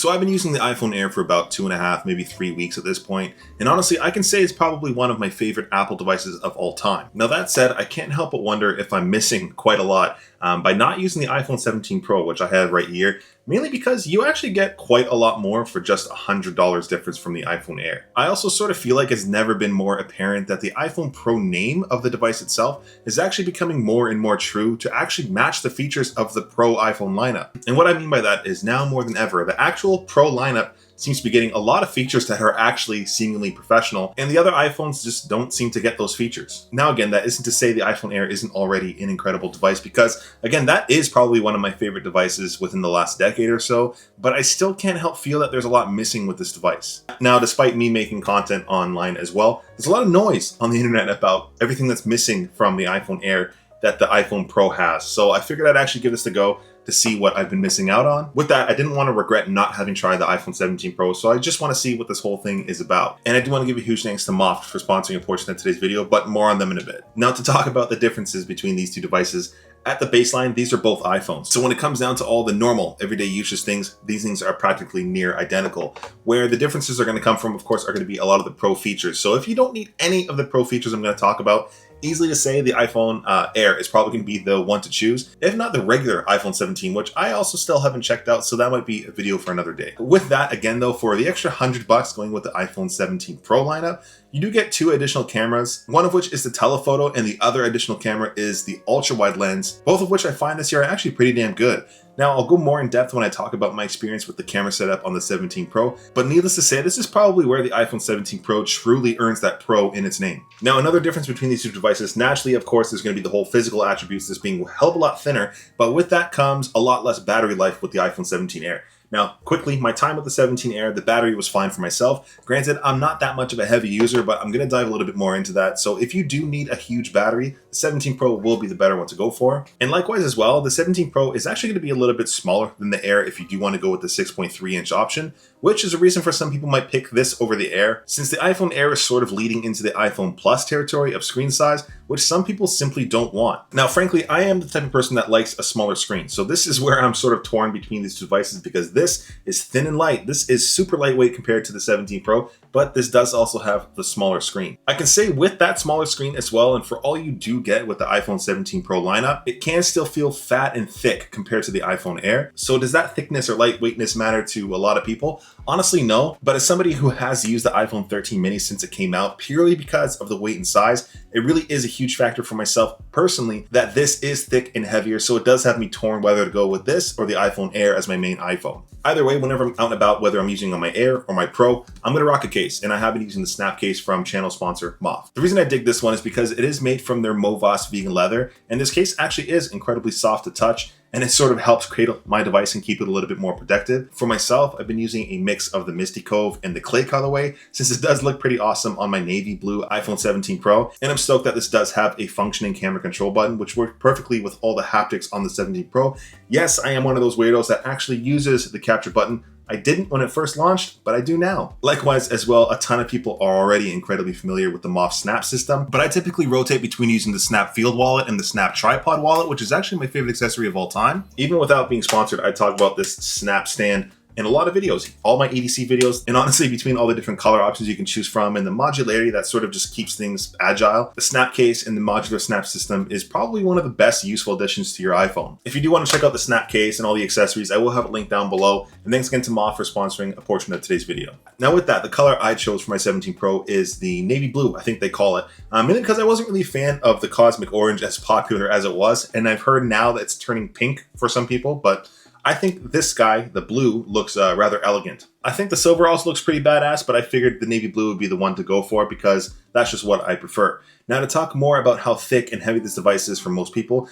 So I've been using the iPhone Air for about 2.5, maybe 3 weeks at this point, and honestly I can say it's probably one of my favorite Apple devices of all time. Now that said, I can't help but wonder if I'm missing quite a lot by not using the iPhone 17 Pro, which I have right here, mainly because you actually get quite a lot more for just $100 difference from the iPhone Air. I also sort of feel like it's never been more apparent that the iPhone Pro name of the device itself is actually becoming more and more true to actually match the features of the Pro iPhone lineup. And what I mean by that is now more than ever, the actual Pro lineup seems to be getting a lot of features that are actually seemingly professional, and the other iPhones just don't seem to get those features. Now again, that isn't to say the iPhone Air isn't already an incredible device, because again, that is probably one of my favorite devices within the last decade or so, but I still can't help feel that there's a lot missing with this device. Now, despite me making content online as well, there's a lot of noise on the internet about everything that's missing from the iPhone Air that the iPhone Pro has, so I figured I'd actually give this a go to see what I've been missing out on. With that, I didn't want to regret not having tried the iPhone 17 Pro, so I just want to see what this whole thing is about. And I do want to give a huge thanks to MOFTs for sponsoring a portion of today's video, but more on them in a bit. Now, to talk about the differences between these two devices, at the baseline, these are both iPhones. So when it comes down to all the normal, everyday usage things, these things are practically near identical. Where the differences are going to come from, of course, are going to be a lot of the Pro features. So if you don't need any of the Pro features I'm going to talk about, easily to say the iPhone Air is probably going to be the one to choose, if not the regular iPhone 17, which I also still haven't checked out, so that might be a video for another day. With that, again though, for the extra $100 going with the iPhone 17 Pro lineup, you do get 2 additional cameras, one of which is the telephoto and the other additional camera is the ultra wide lens, both of which I find this year are actually pretty damn good. Now, I'll go more in depth when I talk about my experience with the camera setup on the 17 Pro, but needless to say, this is probably where the iPhone 17 Pro truly earns that Pro in its name. Now, another difference between these two devices, naturally, of course, there's going to be the whole physical attributes, this being a hell of a lot thinner, but with that comes a lot less battery life with the iPhone 17 Air. Now, quickly, my time with the 17 Air, the battery was fine for myself. Granted, I'm not that much of a heavy user, but I'm going to dive a little bit more into that. So if you do need a huge battery, the 17 Pro will be the better one to go for. And likewise as well, the 17 Pro is actually going to be a little bit smaller than the Air if you do want to go with the 6.3-inch option, which is a reason for some people might pick this over the Air, since the iPhone Air is sort of leading into the iPhone Plus territory of screen size, which some people simply don't want. Now, frankly, I am the type of person that likes a smaller screen, so this is where I'm sort of torn between these two devices because this is thin and light. This is super lightweight compared to the 17 Pro, but this does also have the smaller screen. I can say with that smaller screen as well, and for all you do get with the iPhone 17 Pro lineup, it can still feel fat and thick compared to the iPhone Air. So does that thickness or lightweightness matter to a lot of people? Honestly, no, but as somebody who has used the iPhone 13 mini since it came out, purely because of the weight and size, it really is a huge factor for myself personally that this is thick and heavier, so it does have me torn whether to go with this or the iPhone Air as my main iPhone. Either way, whenever I'm out and about, whether I'm using on my Air or my Pro, I'm going to rock a case, and I have been using the Snap case from channel sponsor MOFTs. The reason I dig this one is because it is made from their MOFTs vegan leather, and this case actually is incredibly soft to touch, and it sort of helps cradle my device and keep it a little bit more protected. For myself, I've been using a mix of the Misty Cove and the clay colorway, since it does look pretty awesome on my navy blue iPhone 17 Pro, and I'm stoked that this does have a functioning camera control button, which works perfectly with all the haptics on the 17 Pro. Yes, I am one of those weirdos that actually uses the capture button. I didn't when it first launched, but I do now. Likewise as well, a ton of people are already incredibly familiar with the MOFTs Snap system, but I typically rotate between using the Snap Field Wallet and the Snap Tripod Wallet, which is actually my favorite accessory of all time. Even without being sponsored, I talk about this Snap stand in a lot of videos, all my EDC videos, and honestly between all the different color options you can choose from and the modularity that sort of just keeps things agile, the Snap case and the modular Snap system is probably one of the best useful additions to your iPhone. If you do want to check out the Snap case and all the accessories, I will have a link down below, and thanks again to MOFTs for sponsoring a portion of today's video. Now with that, the color I chose for my 17 Pro is the navy blue, I think they call it, mainly because I wasn't really a fan of the cosmic orange as popular as it was, and I've heard now that it's turning pink for some people, but I think this guy, the blue, looks rather elegant. I think the silver also looks pretty badass, but I figured the navy blue would be the one to go for because that's just what I prefer. Now to talk more about how thick and heavy this device is for most people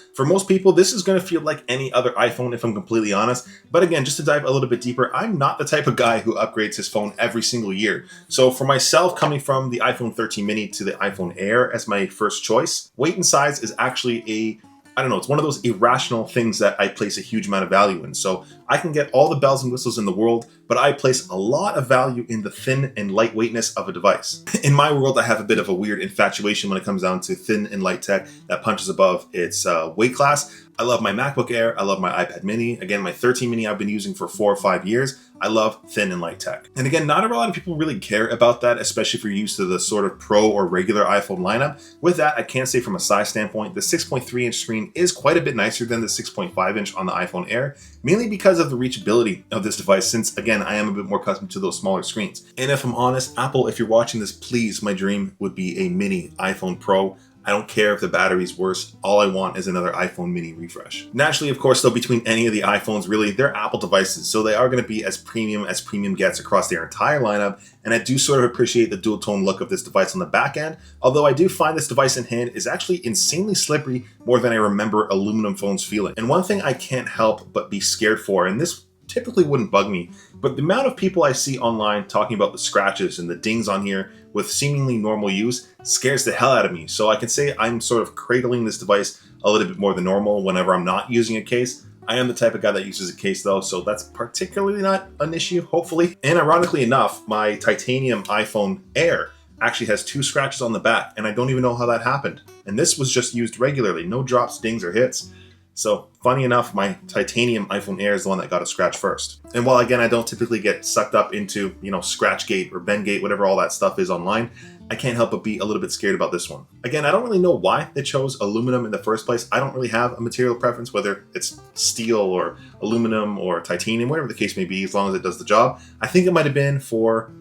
this is going to feel like any other iPhone if I'm completely honest. But again, just to dive a little bit deeper, I'm not the type of guy who upgrades his phone every single year. So for myself, coming from the iPhone 13 mini to the iPhone Air as my first choice, weight and size is actually I don't know, it's one of those irrational things that I place a huge amount of value in. So I can get all the bells and whistles in the world, but I place a lot of value in the thin and lightweightness of a device. In my world, I have a bit of a weird infatuation when it comes down to thin and light tech that punches above its weight class. I love my MacBook Air, I love my iPad mini. Again, my 13 mini I've been using for 4 or 5 years, I love thin and light tech. And again, not a lot of people really care about that, especially if you're used to the sort of Pro or regular iPhone lineup. With that, I can say from a size standpoint, the 6.3 inch screen is quite a bit nicer than the 6.5 inch on the iPhone Air, mainly because of the reachability of this device, since again, I am a bit more accustomed to those smaller screens. And if I'm honest, Apple, if you're watching this, please, my dream would be a mini iPhone Pro. I don't care if the battery's worse. All I want is another iPhone mini refresh. Naturally, of course, though, between any of the iPhones, really, they're Apple devices, so they are going to be as premium gets across their entire lineup. And I do sort of appreciate the dual tone look of this device on the back end, although I do find this device in hand is actually insanely slippery, more than I remember aluminum phones feeling. And one thing I can't help but be scared for, and this typically wouldn't bug me, but the amount of people I see online talking about the scratches and the dings on here with seemingly normal use scares the hell out of me. So I can say I'm sort of cradling this device a little bit more than normal whenever I'm not using a case. I am the type of guy that uses a case though, so that's particularly not an issue, hopefully. And ironically enough, my titanium iPhone Air actually has 2 scratches on the back, and I don't even know how that happened. And this was just used regularly, no drops, dings, or hits. So funny enough, my titanium iPhone Air is the one that got a scratch first. And while again, I don't typically get sucked up into, Scratchgate or Bendgate, whatever all that stuff is online, I can't help but be a little bit scared about this one. Again, I don't really know why they chose aluminum in the first place. I don't really have a material preference, whether it's steel or aluminum or titanium, whatever the case may be, as long as it does the job. I think it might have been for,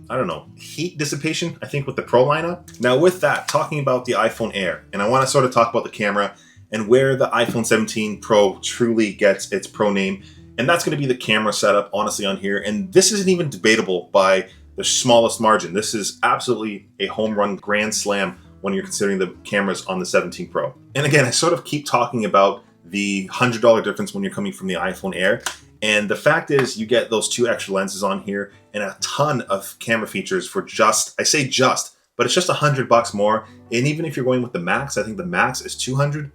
I don't know, heat dissipation, I think, with the Pro lineup. Now with that, talking about the iPhone Air, and I want to sort of talk about the camera and where the iPhone 17 Pro truly gets its Pro name. And that's going to be the camera setup, honestly, on here. And this isn't even debatable by the smallest margin. This is absolutely a home run grand slam when you're considering the cameras on the 17 Pro. And again, I sort of keep talking about the $100 difference when you're coming from the iPhone Air. And the fact is, you get those 2 extra lenses on here and a ton of camera features for just, I say just, but it's just $100 more. And even if you're going with the Max, I think the Max is $200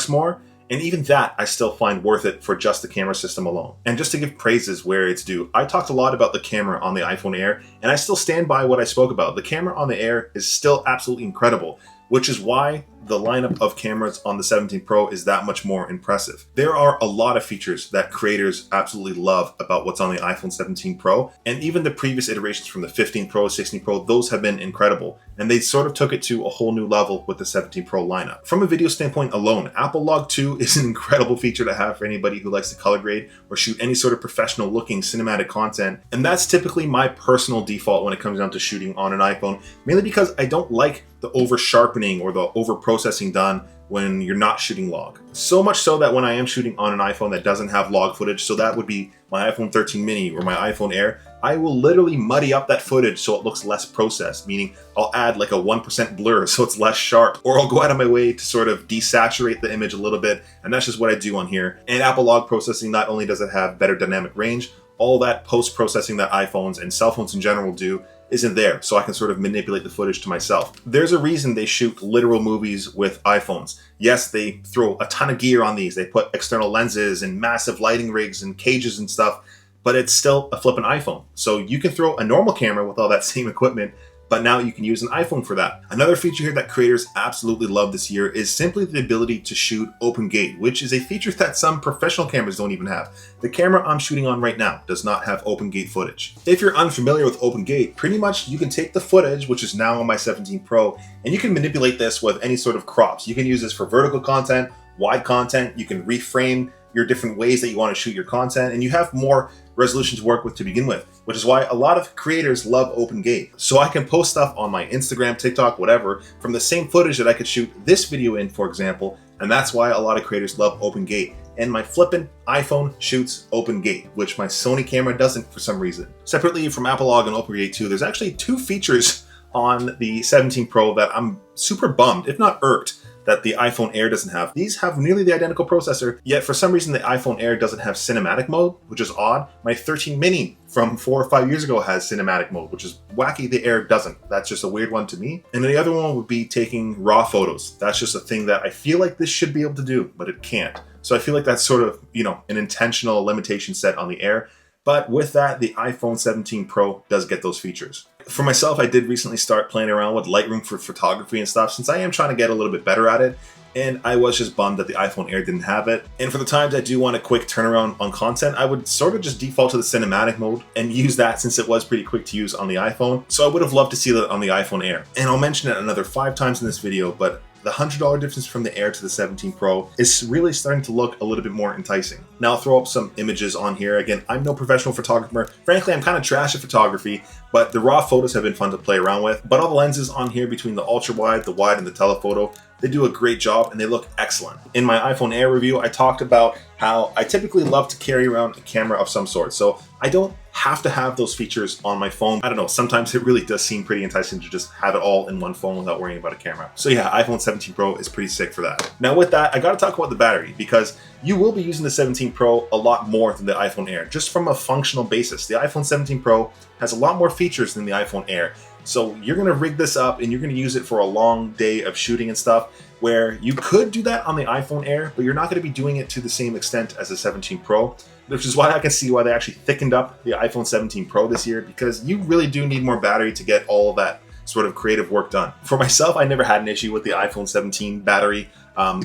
more, and even that I still find worth it for just the camera system alone. And just to give praises where it's due, I talked a lot about the camera on the iPhone Air, and I still stand by what I spoke about. The camera on the Air is still absolutely incredible, which is why the lineup of cameras on the 17 Pro is that much more impressive. There are a lot of features that creators absolutely love about what's on the iPhone 17 Pro, and even the previous iterations from the 15 Pro, 16 Pro, those have been incredible, and they sort of took it to a whole new level with the 17 Pro lineup. From a video standpoint alone, Apple Log 2 is an incredible feature to have for anybody who likes to color grade or shoot any sort of professional looking cinematic content, and that's typically my personal default when it comes down to shooting on an iPhone, mainly because I don't like the over sharpening or the over processing done when you're not shooting log. So much so that when I am shooting on an iPhone that doesn't have log footage, so that would be my iPhone 13 mini or my iPhone Air, I will literally muddy up that footage so it looks less processed, meaning I'll add like a 1% blur so it's less sharp, or I'll go out of my way to sort of desaturate the image a little bit, and that's just what I do on here. And Apple Log processing, not only does it have better dynamic range, all that post-processing that iPhones and cell phones in general do isn't there, so I can sort of manipulate the footage to myself. There's a reason they shoot literal movies with iPhones. Yes, they throw a ton of gear on these. They put external lenses and massive lighting rigs and cages and stuff, but it's still a flippin' iPhone. So you can throw a normal camera with all that same equipment, but now you can use an iPhone for that. Another feature here that creators absolutely love this year is simply the ability to shoot open gate, which is a feature that some professional cameras don't even have. The camera I'm shooting on right now does not have open gate footage. If you're unfamiliar with open gate, pretty much you can take the footage, which is now on my 17 Pro, and you can manipulate this with any sort of crops. You can use this for vertical content, wide content, you can reframe your different ways that you want to shoot your content, and you have more resolution to work with to begin with, which is why a lot of creators love open gate. So I can post stuff on my Instagram, TikTok, whatever, from the same footage that I could shoot this video in, for example, and that's why a lot of creators love open gate. And my flippin' iPhone shoots open gate, which my Sony camera doesn't for some reason. Separately from Apple Log and open gate 2, there's actually 2 features on the 17 Pro that I'm super bummed, if not irked, that the iPhone Air doesn't have. These have nearly the identical processor, yet for some reason the iPhone Air doesn't have cinematic mode, which is odd. My 13 mini from 4 or 5 years ago has cinematic mode, which is wacky. The Air doesn't. That's just a weird one to me. And the other one would be taking raw photos. That's just a thing that I feel like this should be able to do, but it can't. So I feel like that's sort of, an intentional limitation set on the Air. But with that, the iPhone 17 Pro does get those features. For myself, I did recently start playing around with Lightroom for photography and stuff, since I am trying to get a little bit better at it. and I was just bummed that the iPhone Air didn't have it. And for the times I do want a quick turnaround on content, I would sort of just default to the cinematic mode and use that since it was pretty quick to use on the iPhone. So I would have loved to see that on the iPhone Air. And I'll mention it another 5 times in this video, but the $100 difference from the Air to the 17 Pro is really starting to look a little bit more enticing. Now I'll throw up some images on here. Again, I'm no professional photographer. Frankly, I'm kind of trash at photography, but the raw photos have been fun to play around with. But all the lenses on here between the ultra wide, the wide, and the telephoto, they do a great job and they look excellent. In my iPhone Air review, I talked about how I typically love to carry around a camera of some sort. So I don't have to have those features on my phone. I don't know, sometimes it really does seem pretty enticing to just have it all in one phone without worrying about a camera. So yeah, iPhone 17 Pro is pretty sick for that. Now with that, I gotta talk about the battery because you will be using the 17 Pro a lot more than the iPhone Air, just from a functional basis. The iPhone 17 Pro has a lot more features than the iPhone Air. So you're gonna rig this up and you're gonna use it for a long day of shooting and stuff, where you could do that on the iPhone Air, but you're not gonna be doing it to the same extent as the 17 Pro, which is why I can see why they actually thickened up the iPhone 17 Pro this year, because you really do need more battery to get all of that sort of creative work done. For myself, I never had an issue with the iPhone 17 battery.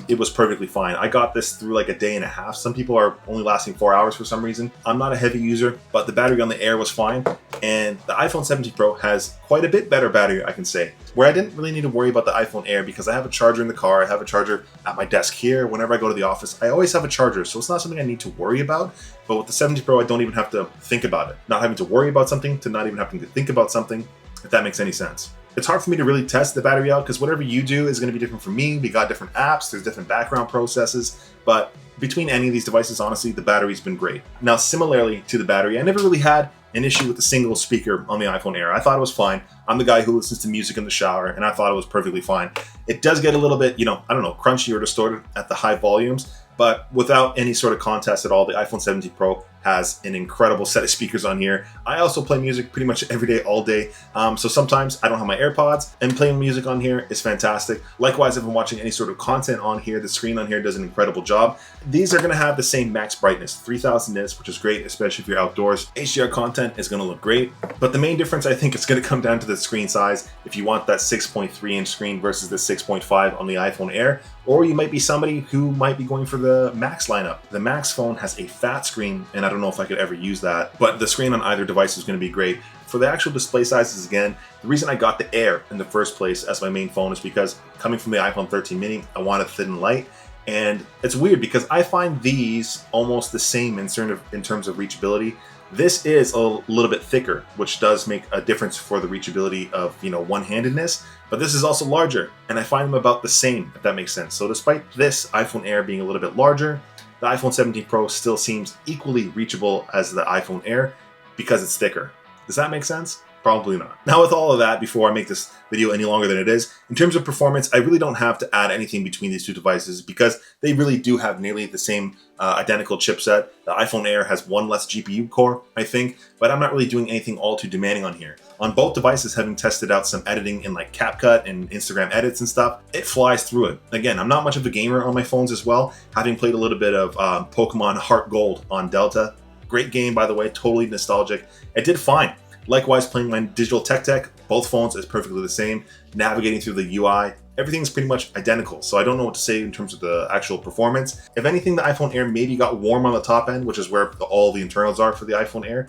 It was perfectly fine. I got this through like a day and a half. Some people are only lasting 4 hours for some reason. I'm not a heavy user, but the battery on the Air was fine. And the iPhone 17 Pro has quite a bit better battery, I can say, where I didn't really need to worry about the iPhone Air because I have a charger in the car. I have a charger at my desk here. Whenever I go to the office, I always have a charger. So it's not something I need to worry about. But with the 17 Pro, I don't even have to think about it. Not having to worry about something to not even having to think about something, if that makes any sense. It's hard for me to really test the battery out because whatever you do is going to be different for me. We got different apps, there's different background processes, but between any of these devices, honestly, the battery's been great. Now, similarly to the battery, I never really had an issue with the single speaker on the iPhone Air. I thought it was fine. I'm the guy who listens to music in the shower, and I thought it was perfectly fine. It does get a little bit, I don't know, crunchy or distorted at the high volumes, but without any sort of contest at all, the iPhone 17 Pro has an incredible set of speakers on here. I also play music pretty much every day, all day. So sometimes I don't have my AirPods and playing music on here is fantastic. Likewise, if I'm watching any sort of content on here, the screen on here does an incredible job. These are gonna have the same max brightness, 3000 nits, which is great, especially if you're outdoors. HDR content is gonna look great, but the main difference I think is gonna come down to the screen size. If you want that 6.3 inch screen versus the 6.5 on the iPhone Air, or you might be somebody who might be going for the Max lineup. The Max phone has a fat screen, and I don't know if I could ever use that, but the screen on either device is going to be great. For the actual display sizes, again, the reason I got the Air in the first place as my main phone is because coming from the iPhone 13 mini, I wanted thin and light. And it's weird because I find these almost the same in terms of reachability. This is a little bit thicker, which does make a difference for the reachability of, one-handedness, but this is also larger, and I find them about the same, if that makes sense. So despite this iPhone Air being a little bit larger, the iPhone 17 Pro still seems equally reachable as the iPhone Air because it's thicker. Does that make sense? Probably not. Now with all of that, before I make this video any longer than it is, in terms of performance, I really don't have to add anything between these two devices because they really do have nearly the same identical chipset. The iPhone Air has one less GPU core, I think, but I'm not really doing anything all too demanding on here. On both devices, having tested out some editing in like CapCut and Instagram edits and stuff, it flies through it. Again, I'm not much of a gamer on my phones as well, having played a little bit of Pokemon Heart Gold on Delta. Great game, by the way, totally nostalgic. It did fine. Likewise, playing my digital tech, both phones is perfectly the same. Navigating through the UI, everything's pretty much identical. So I don't know what to say in terms of the actual performance. If anything, the iPhone Air maybe got warm on the top end, which is where all the internals are for the iPhone Air.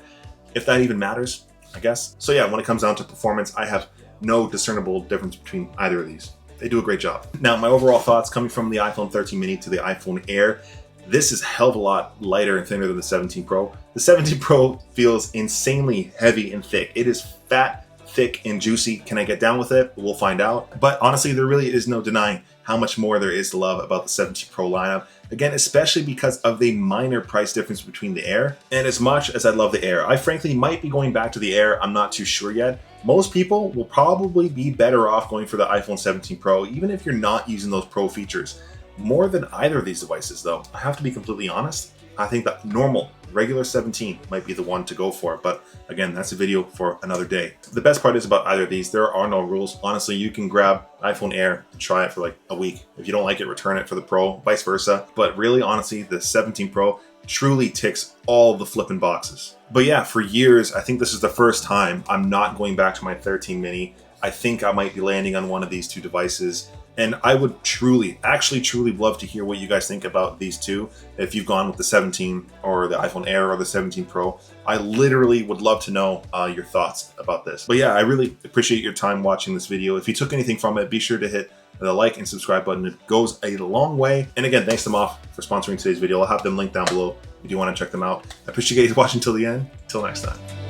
If that even matters, I guess. So yeah, when it comes down to performance, I have no discernible difference between either of these. They do a great job. Now, my overall thoughts coming from the iPhone 13 mini to the iPhone Air, this is a hell of a lot lighter and thinner than the 17 Pro. The 17 Pro feels insanely heavy and thick. It is fat, thick, and juicy. Can I get down with it? We'll find out. But honestly, there really is no denying how much more there is to love about the 17 Pro lineup. Again, especially because of the minor price difference between the Air. And as much as I love the Air, I frankly might be going back to the Air. I'm not too sure yet. Most people will probably be better off going for the iPhone 17 Pro, even if you're not using those Pro features. More than either of these devices though, I have to be completely honest. I think that normal, regular 17 might be the one to go for, but again, that's a video for another day. The best part is about either of these, there are no rules. Honestly, you can grab iPhone Air and try it for like a week. If you don't like it, return it for the Pro, vice versa. But really, honestly, the 17 Pro truly ticks all the flipping boxes. But yeah, for years, I think this is the first time I'm not going back to my 13 mini. I think I might be landing on one of these two devices. And I would actually truly love to hear what you guys think about these two. If you've gone with the 17 or the iPhone Air or the 17 Pro, I literally would love to know your thoughts about this. But yeah, I really appreciate your time watching this video. If you took anything from it, be sure to hit the like and subscribe button. It goes a long way. And again, thanks to MOFT for sponsoring today's video. I'll have them linked down below if you want to check them out. I appreciate you guys watching till the end. Till next time.